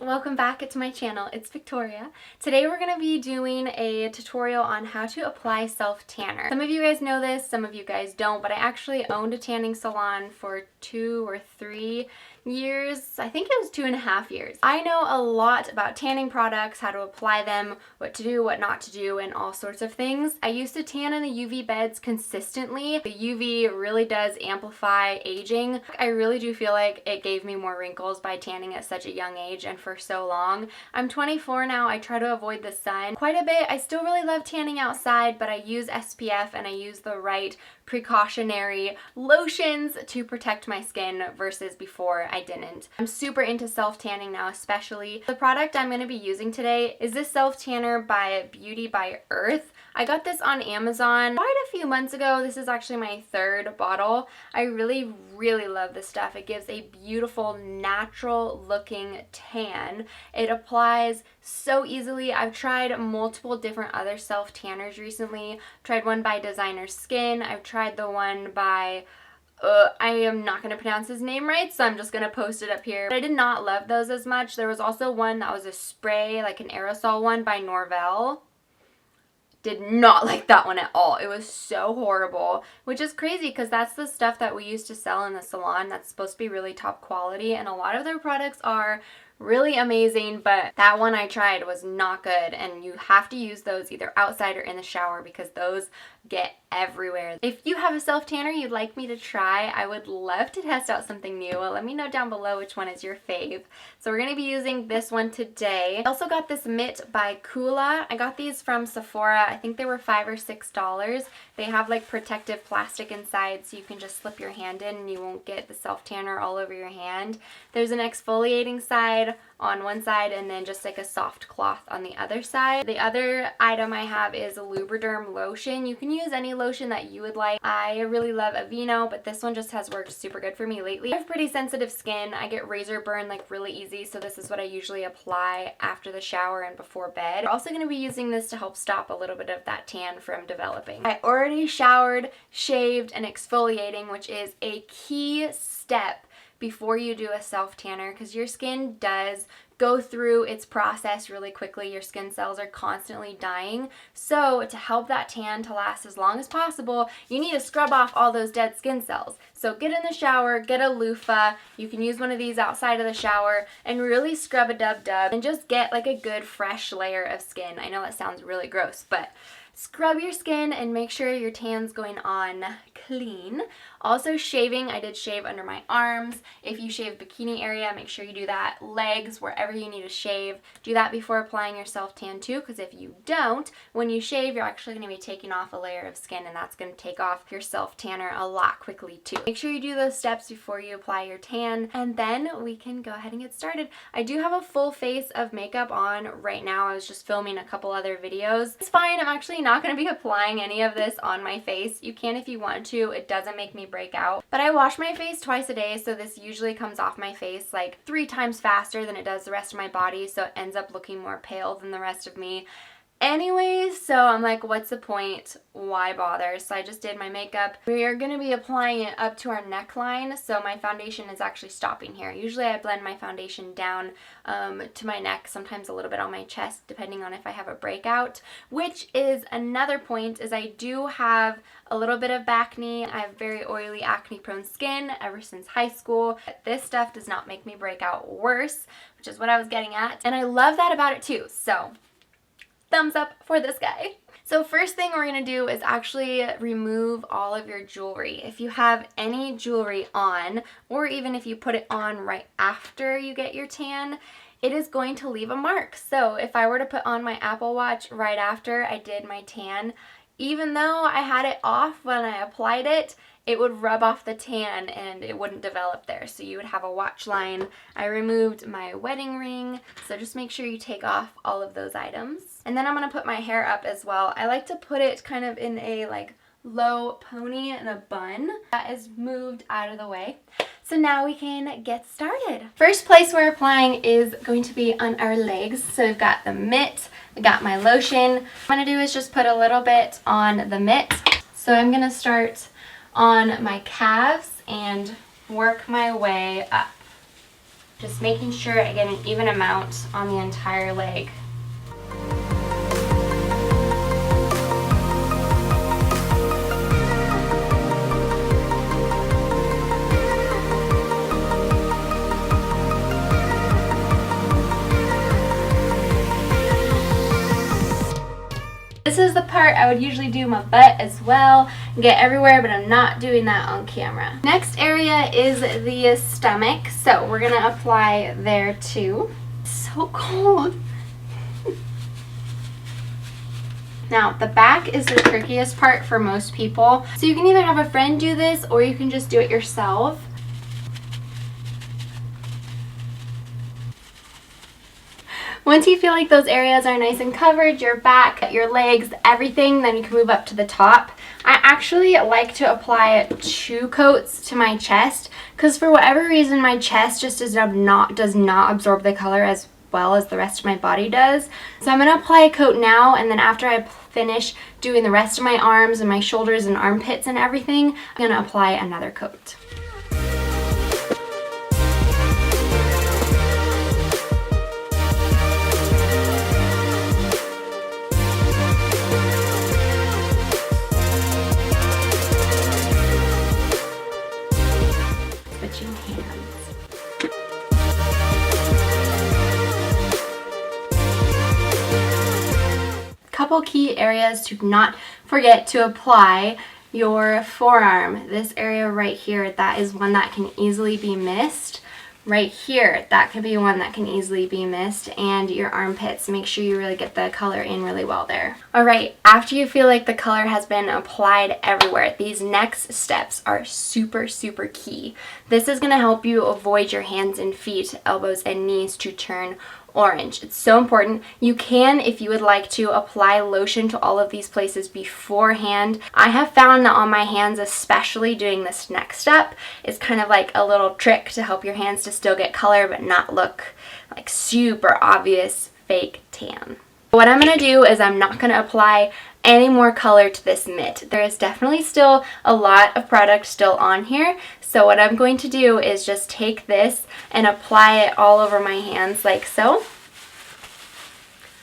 welcome back to my channel. It's Victoria. Today we're going to be doing a tutorial on how to apply self-tanner. Some of you guys know this, some of you guys don't, but I actually owned a tanning salon for 2 or 3 years. I think it was 2.5 years. I know a lot about tanning products, how to apply them, what to do, what not to do, and all sorts of things. I used to tan in the UV beds consistently. The UV really does amplify aging. I really do feel like it gave me more wrinkles by tanning at such a young age and for so long. I'm 24 now. I try to avoid the sun quite a bit. I still really love tanning outside, but I use SPF and I use the right precautionary lotions to protect my skin versus before I didn't. I'm super into self-tanning now, especially. The product I'm going to be using today is this self-tanner by Beauty by Earth. I got this on Amazon quite a few months ago. This is actually my 3rd bottle. I really love this stuff. It gives a beautiful natural looking tan. It applies so easily. I've tried multiple different other self-tanners recently. I've tried one by Designer Skin. I've tried the one by I am not going to pronounce his name right, so I'm just going to post it up here. But I did not love those as much. There was also one that was a spray, like an aerosol one by Norvell. Did not like that one at all. It was so horrible, which is crazy because that's the stuff that we used to sell in the salon that's supposed to be really top quality, and a lot of their products are really amazing, but that one I tried was not good, and you have to use those either outside or in the shower because those get everywhere. If you have a self-tanner you'd like me to try, I would love to test out something new. Let me know down below which one is your fave. So we're going to be using this one today. I also got this mitt by Kula. I got these from Sephora. I think they were $5 or $6. They have like protective plastic inside so you can just slip your hand in and you won't get the self-tanner all over your hand. There's an exfoliating side on one side and then just like a soft cloth on the other side. The other item I have is a Lubriderm lotion. You can use any lotion that you would like. I really love Aveeno, but this one just has worked super good for me lately. I have pretty sensitive skin. I get razor burn like really easy, so this is what I usually apply after the shower and before bed. We're also going to be using this to help stop a little bit of that tan from developing. I already showered, shaved, and exfoliating, which is a key step before you do a self-tanner because your skin does go through its process really quickly. Your skin cells are constantly dying. So to help that tan to last as long as possible, you need to scrub off all those dead skin cells. So get in the shower, get a loofah. You can use one of these outside of the shower and really scrub a dub-dub and just get like a good fresh layer of skin. I know that sounds really gross, but scrub your skin and make sure your tan's going on clean. Also shaving, I did shave under my arms. If you shave bikini area, make sure you do that. Legs, wherever you need to shave. Do that before applying your self-tan too, because if you don't, when you shave, you're actually going to be taking off a layer of skin and that's going to take off your self-tanner a lot quickly too. Make sure you do those steps before you apply your tan, and then we can go ahead and get started. I do have a full face of makeup on right now. I was just filming a couple other videos. It's fine. I'm actually not going to be applying any of this on my face. You can if you want to. It doesn't make me break out. But I wash my face twice a day, so this usually comes off my face like 3 times faster than it does the rest of my body, so it ends up looking more pale than the rest of me. Anyways, so I'm like, what's the point? Why bother? So I just did my makeup. We are going to be applying it up to our neckline, so my foundation is actually stopping here. Usually I blend my foundation down to my neck, sometimes a little bit on my chest, depending on if I have a breakout, which is another point, is I do have a little bit of acne. I have very oily, acne-prone skin ever since high school. This stuff does not make me break out worse, which is what I was getting at, and I love that about it too, so thumbs up for this guy. So first thing we're going to do is actually remove all of your jewelry. If you have any jewelry on, or even if you put it on right after you get your tan, it is going to leave a mark. So if I were to put on my Apple Watch right after I did my tan, even though I had it off when I applied it, it would rub off the tan and it wouldn't develop there. So you would have a watch line. I removed my wedding ring, so just make sure you take off all of those items. And then I'm going to put my hair up as well. I like to put it kind of in a like low pony and a bun. That is moved out of the way. So now we can get started. First place we're applying is going to be on our legs. So we've got the mitt, I got my lotion. What I'm going to do is just put a little bit on the mitt. So I'm going to start on my calves and work my way up. Just making sure I get an even amount on the entire leg. This is the part I would usually do my butt as well and get everywhere, but I'm not doing that on camera. Next area is the stomach, so we're gonna apply there too. It's so cold. Now, the back is the trickiest part for most people, so you can either have a friend do this or you can just do it yourself. Once you feel like those areas are nice and covered, your back, your legs, everything, then you can move up to the top. I actually like to apply 2 coats to my chest because for whatever reason my chest just does not absorb the color as well as the rest of my body does. So I'm going to apply a coat now, and then after I finish doing the rest of my arms and my shoulders and armpits and everything, I'm going to apply another coat. Switching hands. Couple key areas to not forget to apply: your forearm. This area right here, that is one that can easily be missed. Right here, that could be one that can easily be missed. And your armpits, make sure you really get the color in really well there. Alright, after you feel like the color has been applied everywhere, these next steps are super key. This is going to help you avoid your hands and feet, elbows and knees to turn orange. It's so important. You can, if you would like to, apply lotion to all of these places beforehand. I have found that on my hands, especially doing this next step, is kind of like a little trick to help your hands to still get color but not look like super obvious fake tan. What I'm going to do is I'm not going to apply any more color to this mitt. There is definitely still a lot of product still on here. So what I'm going to do is just take this and apply it all over my hands like so.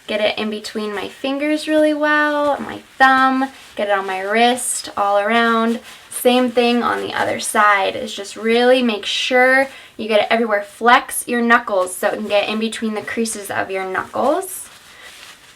Get it in between my fingers really well, my thumb, get it on my wrist, all around. Same thing on the other side, is just really make sure you get it everywhere. Flex your knuckles so it can get in between the creases of your knuckles.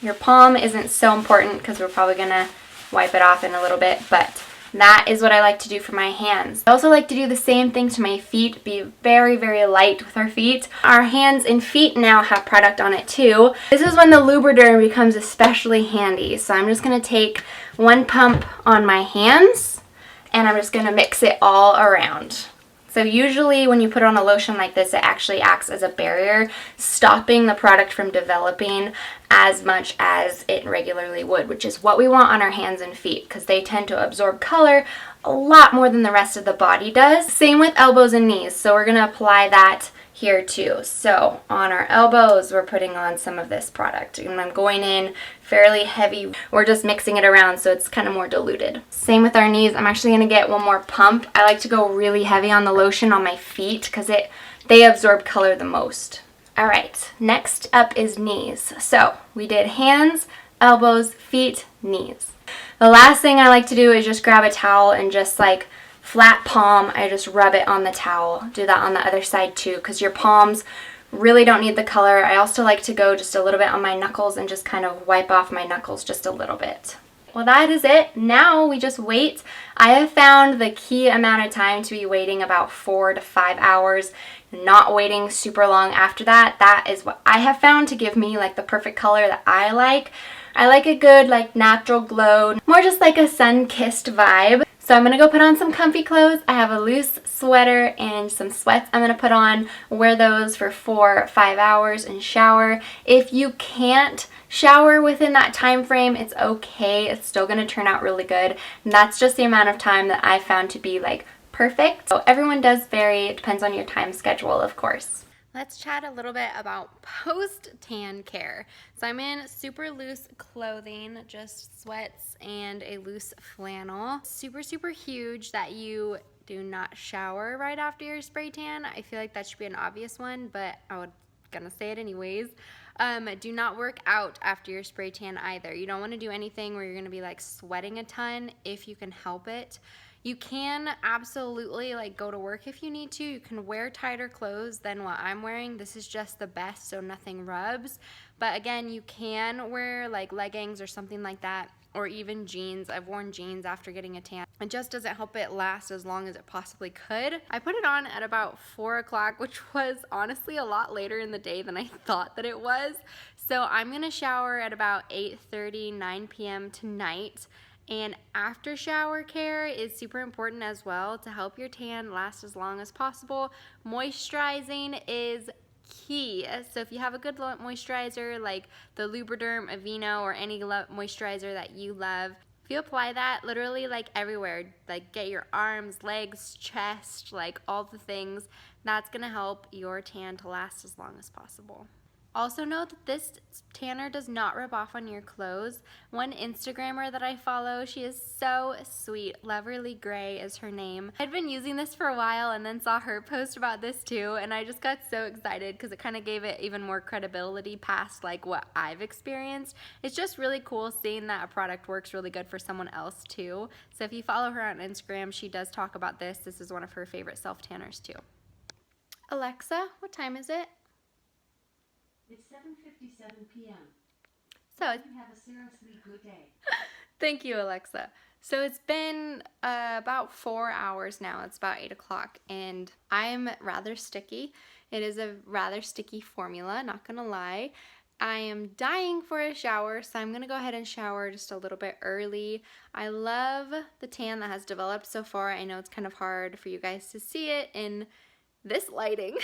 Your palm isn't so important because we're probably going to wipe it off in a little bit, but that is what I like to do for my hands. I also like to do the same thing to my feet, be very light with our feet. Our hands and feet now have product on it too. This is when the Lubriderm becomes especially handy. So I'm just going to take 1 pump on my hands and I'm just going to mix it all around. So usually when you put on a lotion like this, it actually acts as a barrier, stopping the product from developing as much as it regularly would, which is what we want on our hands and feet because they tend to absorb color a lot more than the rest of the body does. Same with elbows and knees, so we're going to apply that here too. So on our elbows, we're putting on some of this product, and I'm going in fairly heavy. We're just mixing it around so it's kind of more diluted. Same with our knees. I'm actually going to get 1 more pump. I like to go really heavy on the lotion on my feet because they absorb color the most. All right, next up is knees. So we did hands, elbows, feet, knees. The last thing I like to do is just grab a towel and just like flat palm, I just rub it on the towel. Do that on the other side too because your palms really don't need the color. I also like to go just a little bit on my knuckles and just kind of wipe off my knuckles just a little bit. Well, that is it. Now we just wait. I have found the key amount of time to be waiting about 4 to 5 hours, not waiting super long after that. That is what I have found to give me like the perfect color that I like. I like a good like natural glow, more just like a sun-kissed vibe. So I'm going to go put on some comfy clothes. I have a loose sweater and some sweats I'm going to put on, wear those for 4 or 5 hours and shower. If you can't shower within that time frame, it's okay. It's still going to turn out really good. And that's just the amount of time that I found to be like perfect. So everyone does vary. It depends on your time schedule, of course. Let's chat a little bit about post-tan care. So I'm in super loose clothing, just sweats and a loose flannel. Super huge that you do not shower right after your spray tan. I feel like that should be an obvious one, but I would gonna say it anyways. Do not work out after your spray tan either. You don't want to do anything where you're gonna be like sweating a ton if you can help it. You can absolutely like go to work if you need to. You can wear tighter clothes than what I'm wearing. This is just the best so nothing rubs. But again, you can wear like leggings or something like that, or even jeans. I've worn jeans after getting a tan. It just doesn't help it last as long as it possibly could. I put it on at about 4 o'clock, which was honestly a lot later in the day than I thought that it was. So I'm gonna shower at about 8:30, 9 p.m. tonight. And after shower care is super important as well to help your tan last as long as possible. Moisturizing is key. So if you have a good moisturizer like the Lubriderm, Aveeno, or any moisturizer that you love, if you apply that literally like everywhere, like get your arms, legs, chest, like all the things, that's gonna help your tan to last as long as possible. Also note that this tanner does not rub off on your clothes. One Instagrammer that I follow, she is so sweet. Loverly Gray is her name. I'd been using this for a while and then saw her post about this too, and I just got so excited because it kind of gave it even more credibility past like what I've experienced. It's just really cool seeing that a product works really good for someone else too. So if you follow her on Instagram, she does talk about this. This is one of her favorite self-tanners too. Alexa, what time is it? It's 7:57 p.m. So you have a seriously good day. Thank you, Alexa. So it's been about 4 hours now. It's about 8 o'clock, and I'm rather sticky. It is a rather sticky formula, not gonna lie. I am dying for a shower, so I'm gonna go ahead and shower just a little bit early. I love the tan that has developed so far. I know it's kind of hard for you guys to see it in this lighting.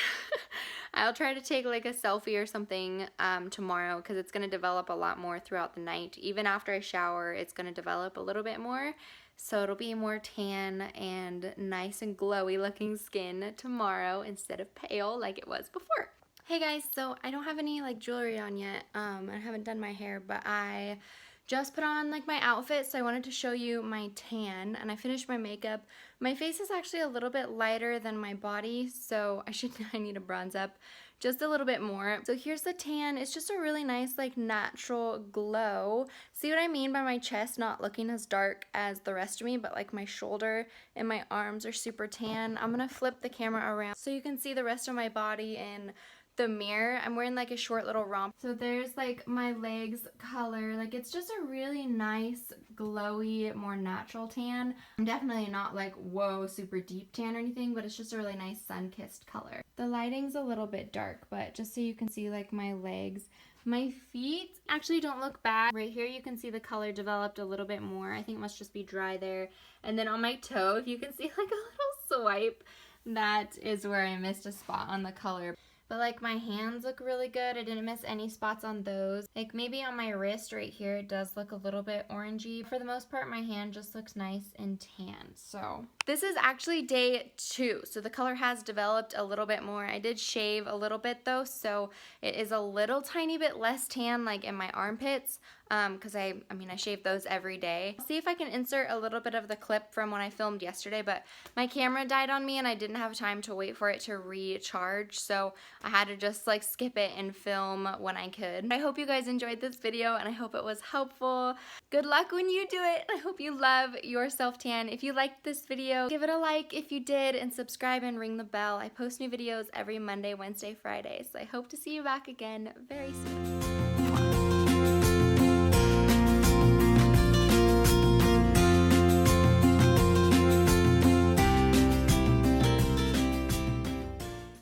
I'll try to take like a selfie or something tomorrow because it's going to develop a lot more throughout the night. Even after I shower, it's going to develop a little bit more. So it'll be more tan and nice and glowy looking skin tomorrow instead of pale like it was before. Hey guys, so I don't have any like jewelry on yet. I haven't done my hair, but I just put on like my outfit, so I wanted to show you my tan, and I finished my makeup. My face is actually a little bit lighter than my body, so I need to bronze up just a little bit more. So here's the tan. It's just a really nice like natural glow. See what I mean by my chest not looking as dark as the rest of me, but like my shoulder and my arms are super tan. I'm gonna flip the camera around so you can see the rest of my body in the mirror. I'm wearing like a short little romp. So there's like my legs color. Like it's just a really nice, glowy, more natural tan. I'm definitely not like, whoa, super deep tan or anything, but it's just a really nice sun-kissed color. The lighting's a little bit dark, but just so you can see like my legs. My feet actually don't look bad. Right here you can see the color developed a little bit more. I think it must just be dry there. And then on my toe, if you can see like a little swipe, that is where I missed a spot on the color. But like my hands look really good. I didn't miss any spots on those. Like maybe on my wrist right here, it does look a little bit orangey. For the most part, my hand just looks nice and tan. So this is actually day 2. So the color has developed a little bit more. I did shave a little bit though, so it is a little tiny bit less tan like in my armpits. Because I shave those every day. I'll see if I can insert a little bit of the clip from when I filmed yesterday, but my camera died on me and I didn't have time to wait for it to recharge, so I had to just like skip it and film when I could. I hope you guys enjoyed this video and I hope it was helpful. Good luck when you do it. I hope you love your self-tan. If you liked this video, give it a like if you did, and subscribe and ring the bell. I post new videos every Monday, Wednesday, Friday, so I hope to see you back again very soon.